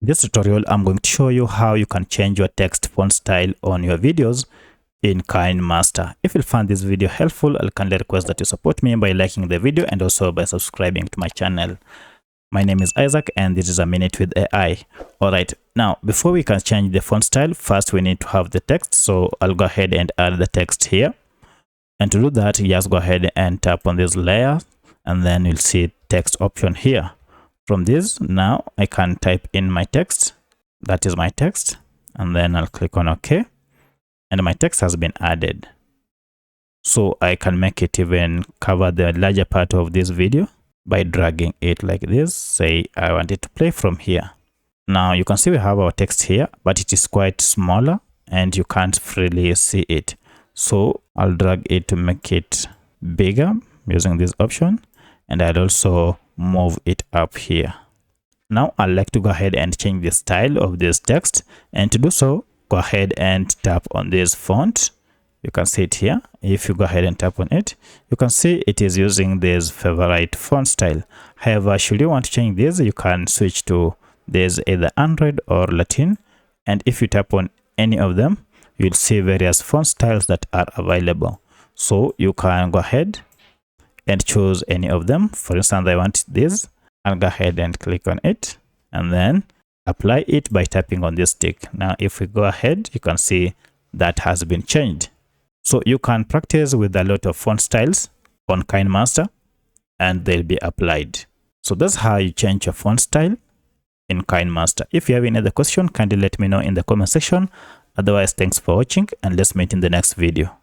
In this tutorial, I'm going to show you how you can change your text font style on your videos in KineMaster. If you find this video helpful, I'll kindly request that you support me by liking the video and also by subscribing to my channel. My name is Isaac and this is a minute with AI. Alright, now before we can change the font style, first we need to have the text. So I'll go ahead and add the text here. And to do that, you just go ahead and tap on this layer and then you'll see text option here. From this, now I can type in my text. That is my text. And then I'll click on OK. And my text has been added. So I can make it even cover the larger part of this video by dragging it like this. Say I want it to play from here. Now you can see we have our text here, but it is quite smaller and you can't freely see it. So I'll drag it to make it bigger using this option. And I'll also move it up here. Now I'd like to go ahead and change the style of this text, and to do so, go ahead and tap on this font. You can see it here. If you go ahead and tap on it, you can see it is using this favorite font style. However, should you want to change this, you can switch to this either Android or Latin, and if you tap on any of them, you'll see various font styles that are available. So you can go ahead and choose any of them. For instance, I want this. I'll go ahead and click on it and then apply it by tapping on this stick. Now, if we go ahead, you can see that has been changed. So you can practice with a lot of font styles on KineMaster and they'll be applied. So that's how you change your font style in KineMaster. If you have any other question, kindly let me know in the comment section. Otherwise, thanks for watching and let's meet in the next video.